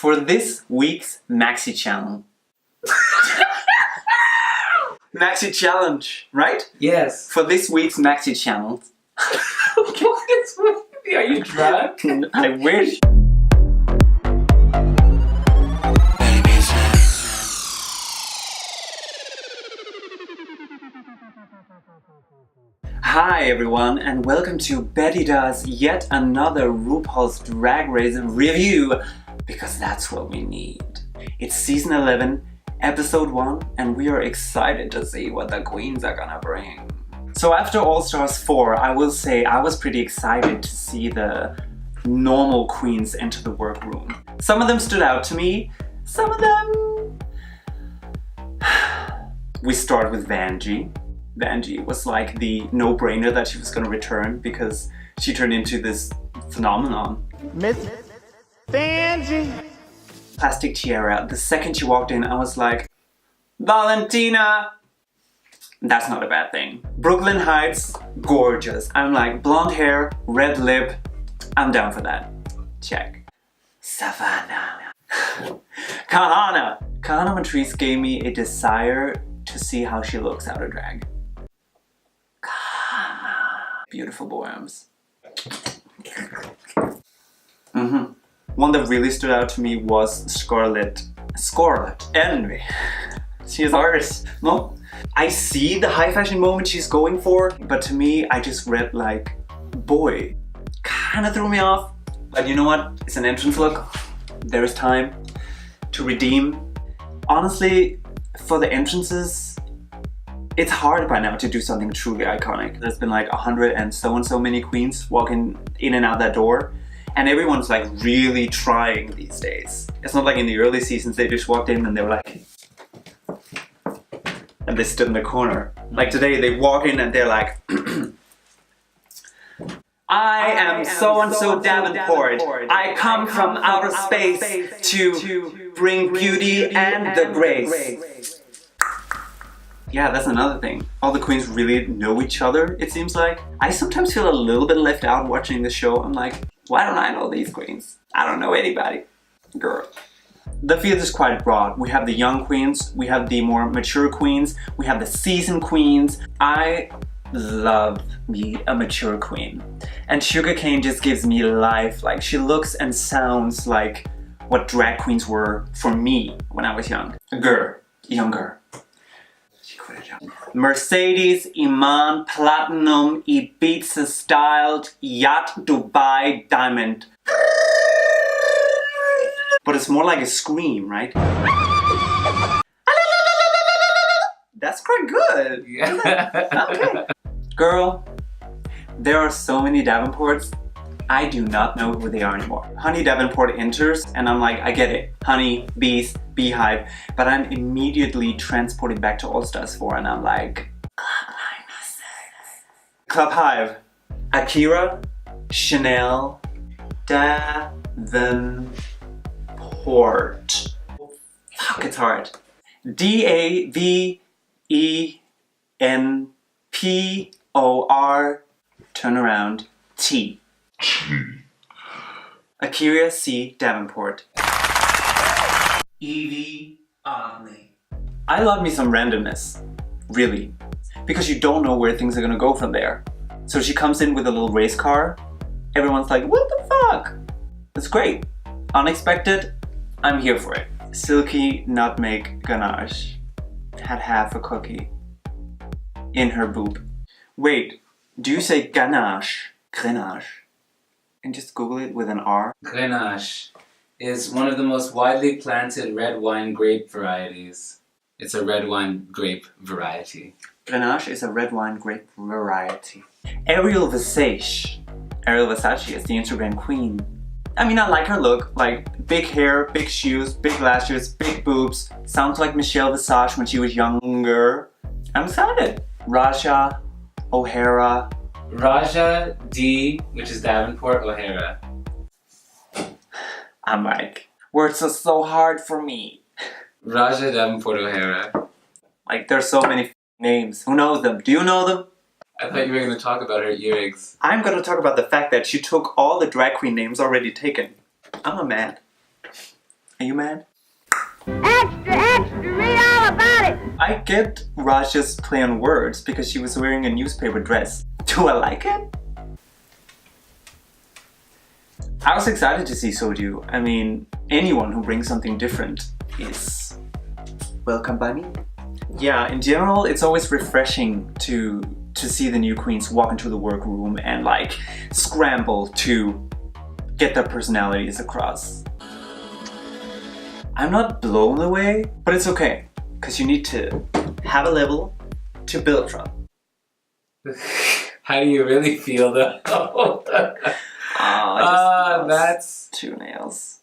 For this week's Maxi Challenge. Maxi Challenge, right? Yes. For this week's Maxi Challenge. What is with you? Are you drunk? I wish. Hi everyone, and welcome to Betty Does yet another RuPaul's Drag Race review, because that's what we need. It's season 11, episode 1, and we are excited to see what the queens are gonna bring. So after All Stars 4, I will say I was pretty excited to see the normal queens enter the workroom. Some of them stood out to me, some of them... We start with Vanjie. Vanjie was like the no-brainer that she was gonna return because she turned into this phenomenon. Miss Vanjie. Plastic tiara. The second she walked in, I was like, Valentina! That's not a bad thing. Brooklyn Heights, gorgeous. I'm like, blonde hair, red lip, I'm down for that. Check. Savannah. Kahana. Kahana Montrese gave me a desire to see how she looks out of drag. Beautiful boyums. One that really stood out to me was Scarlett Envy. She is ours. No, I see the high fashion moment she's going for, but to me, I just read like, boy, kind of threw me off. But you know what? It's an entrance look. There is time to redeem. Honestly, for the entrances, it's hard by now to do something truly iconic. There's been like 100 and so many queens walking in and out that door, and everyone's like really trying these days. It's not like in the early seasons they just walked in and they were like, and they stood in the corner. Like today they walk in and they're like, I am so-and-so Davenport. I come from outer space to bring beauty and the grace. Yeah, that's another thing. All the queens really know each other, it seems like. I sometimes feel a little bit left out watching the show. I'm like, why don't I know these queens? I don't know anybody. Girl. The field is quite broad. We have the young queens, we have the more mature queens, we have the seasoned queens. I love me a mature queen. And Sugarcane just gives me life. Like, she looks and sounds like what drag queens were for me when I was young. Younger. Mercedes Iman Platinum Ibiza styled yacht Dubai diamond. But it's more like a scream, right? That's quite good. Yeah. Okay. Girl, there are so many Davenports, I do not know who they are anymore. Honey Davenport enters and I'm like, I get it. Honey, bees, beehive. But I'm immediately transported back to All Stars 4 and I'm like, Club Hive. Akira, Chanel, Davenport. Fuck, it's hard. Davenpor, turn around, T. Akira C. Davenport. Evie Oddly. I love me some randomness, really, because you don't know where things are gonna go from there. So she comes in with a little race car, everyone's like, what the fuck? It's great. Unexpected, I'm here for it. Silky Nutmeg Ganache had half a cookie in her boob. Wait, do you say ganache? Grenache. And just Google it with an R. Grenache is one of the most widely planted red wine grape varieties. It's a red wine grape variety. Grenache is a red wine grape variety. Ariel Versace. Ariel Versace is the Instagram queen. I mean, I like her look. Like, big hair, big shoes, big lashes, big boobs. Sounds like Michelle Visage when she was younger. I'm excited. Raja O'Hara. Raja D, which is Davenport O'Hara. I'm like, words are so hard for me. Raja Davenport O'Hara. Like, there's so many names. Who knows them? Do you know them? I thought you were going to talk about her earrings. I'm going to talk about the fact that she took all the drag queen names already taken. I'm a man. Are you mad? Extra, extra, read all about it. I get Raja's play on words because she was wearing a newspaper dress. Do I like it? I was excited to see Soju. I mean, anyone who brings something different is welcome by me. Yeah, in general, it's always refreshing to see the new queens walk into the workroom and like scramble to get their personalities across. I'm not blown away, but it's okay, because you need to have a level to build from. How do you really feel though? That's 2 nails.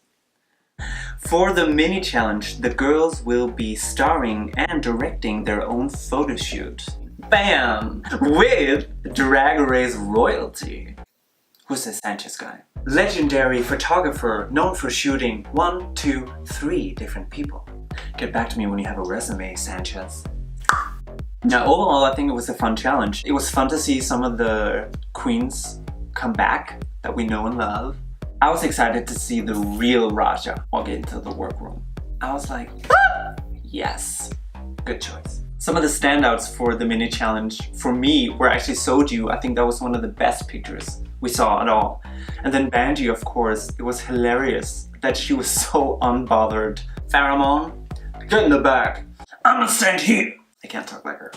For the mini challenge, the girls will be starring and directing their own photo shoot. Bam! With Drag Race royalty. Who's this Sanchez guy? Legendary photographer known for shooting 1, 2, 3 different people. Get back to me when you have a resume, Sanchez. Now, overall, I think it was a fun challenge. It was fun to see some of the queens come back that we know and love. I was excited to see the real Raja walk into the workroom. I was like, ah! Yes, good choice. Some of the standouts for the mini challenge for me were actually Soju. I think that was one of the best pictures we saw at all. And then Banji, of course, it was hilarious that she was so unbothered. Pharamon, get in the back. I'm gonna stand here. I can't talk like her.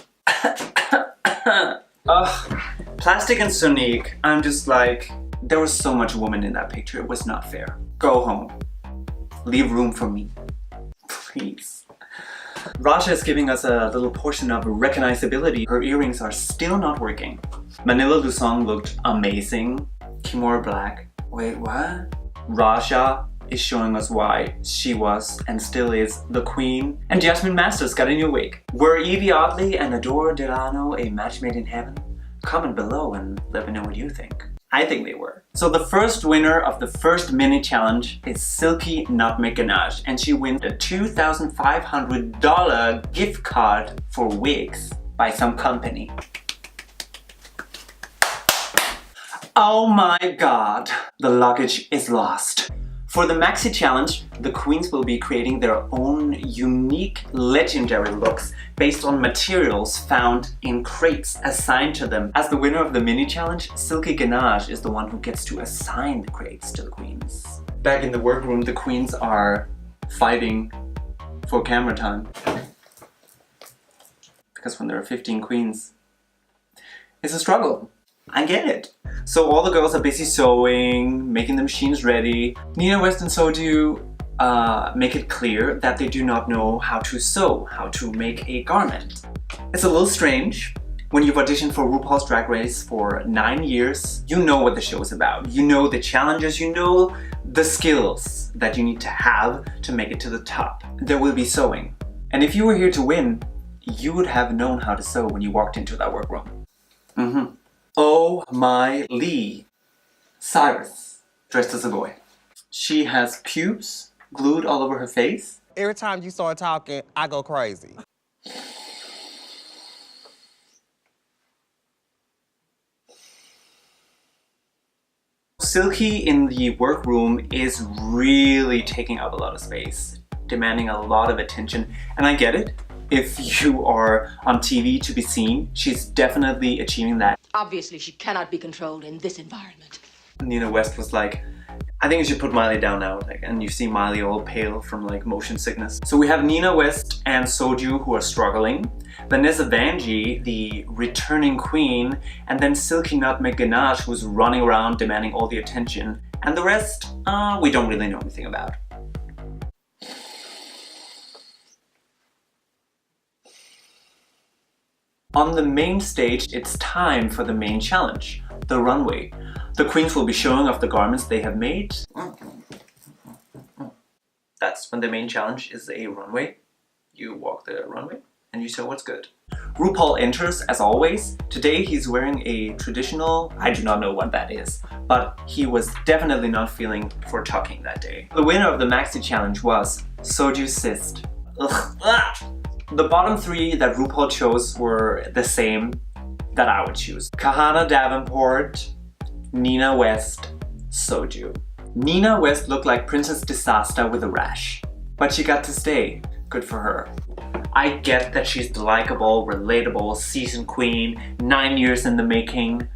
Ugh. Plastic and Sonique, I'm just like, there was so much woman in that picture, it was not fair. Go home. Leave room for me. Please. Raja is giving us a little portion of recognizability. Her earrings are still not working. Manila Lusong looked amazing. Kimora Black. Wait, what? Raja is showing us why she was and still is the queen. And Jasmine Masters got a new wig. Were Evie Oddly and Adore Delano a match made in heaven? Comment below and let me know what you think. I think they were. So the first winner of the first mini challenge is Silky Nutmeg Ganache, and she wins a $2,500 gift card for wigs by some company. Oh my god, the luggage is lost. For the Maxi Challenge, the queens will be creating their own unique legendary looks based on materials found in crates assigned to them. As the winner of the mini challenge, Silky Ganache is the one who gets to assign the crates to the queens. Back in the workroom, the queens are fighting for camera time. Because when there are 15 queens, it's a struggle. I get it. So all the girls are busy sewing, making the machines ready. Nina West and Soju make it clear that they do not know how to sew, how to make a garment. It's a little strange. When you've auditioned for RuPaul's Drag Race for 9 years, you know what the show is about. You know the challenges, you know the skills that you need to have to make it to the top. There will be sewing. And if you were here to win, you would have known how to sew when you walked into that workroom. Oh my Lee. Cyrus, dressed as a boy. She has pubes glued all over her face. Every time you start talking, I go crazy. Silky in the workroom is really taking up a lot of space, demanding a lot of attention, and I get it. If you are on TV to be seen, she's definitely achieving that. Obviously, she cannot be controlled in this environment. Nina West was like, I think you should put Miley down now, and you see Miley all pale from like motion sickness. So we have Nina West and Soju who are struggling, Vanessa Vanjie, the returning queen, and then Silky Nutmeg Ganache who's running around demanding all the attention, and the rest, we don't really know anything about. On the main stage, it's time for the main challenge, the runway. The queens will be showing off the garments they have made. That's when the main challenge is a runway. You walk the runway and you show what's good. RuPaul enters as always. Today he's wearing a traditional, I do not know what that is, but he was definitely not feeling for talking that day. The winner of the Maxi Challenge was Soju Sist. Ugh. The bottom 3 that RuPaul chose were the same that I would choose. Kahana Davenport, Nina West, Soju. Nina West looked like Princess Disaster with a rash. But she got to stay. Good for her. I get that she's the likable, relatable season queen, 9 years in the making.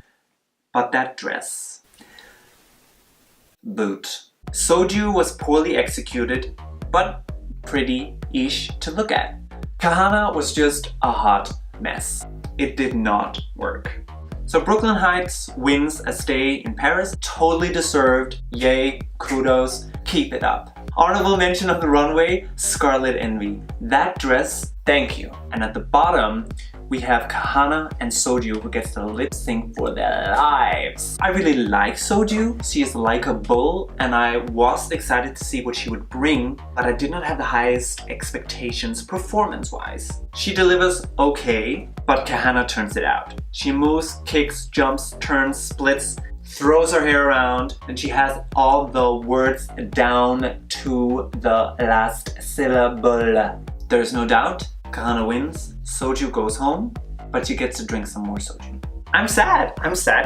But that dress. Boot. Soju was poorly executed, but pretty-ish to look at. Kahana was just a hot mess. It did not work. So Brooklyn Heights wins a stay in Paris. Totally deserved. Yay, kudos, keep it up. Honorable mention of the runway, Scarlet Envy. That dress, thank you. And at the bottom, we have Kahana and Soju who gets to lip sync for their lives. I really like Soju. She is like a bull and I was excited to see what she would bring, but I did not have the highest expectations performance-wise. She delivers okay, but Kahana turns it out. She moves, kicks, jumps, turns, splits, throws her hair around, and she has all the words down to the last syllable. There's no doubt, Kahana wins, Soju goes home, but she gets to drink some more Soju. I'm sad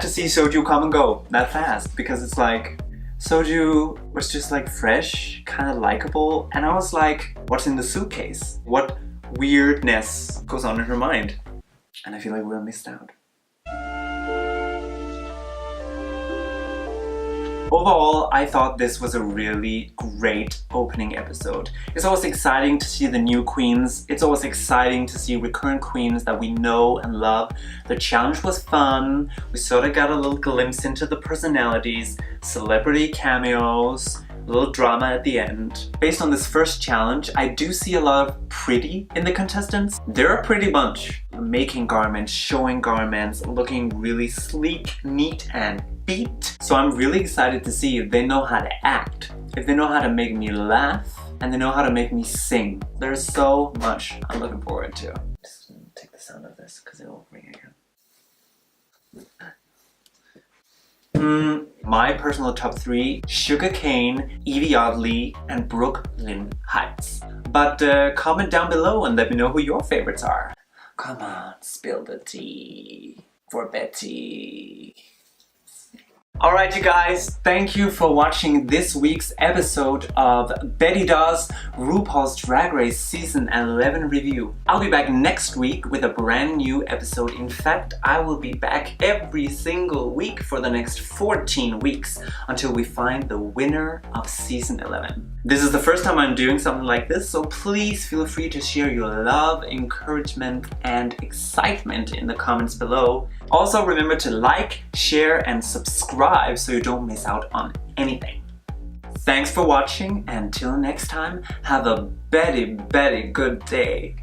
to see Soju come and go that fast, because it's like, Soju was just like fresh, kind of likable, and I was like, what's in the suitcase? What weirdness goes on in her mind? And I feel like we're missed out. Overall, I thought this was a really great opening episode. It's always exciting to see the new queens. It's always exciting to see recurrent queens that we know and love. The challenge was fun. We sort of got a little glimpse into the personalities, celebrity cameos, a little drama at the end. Based on this first challenge, I do see a lot of pretty in the contestants. They're a pretty bunch. Making garments, showing garments, looking really sleek, neat, and beat. So I'm really excited to see if they know how to act, if they know how to make me laugh, and they know how to make me sing. There's so much I'm looking forward to. Just gonna take the sound of this because it will ring again. My personal top 3, Sugarcane, Evie Oddly, and Brooklyn Heights. But comment down below and let me know who your favorites are. Come on, spill the tea for Betty. Alright you guys, thank you for watching this week's episode of Betty Does RuPaul's Drag Race Season 11 review. I'll be back next week with a brand new episode. In fact, I will be back every single week for the next 14 weeks until we find the winner of Season 11. This is the first time I'm doing something like this, so please feel free to share your love, encouragement, and excitement in the comments below. Also remember to like, share, and subscribe so you don't miss out on anything. Thanks for watching, and until next time, have a very, very good day.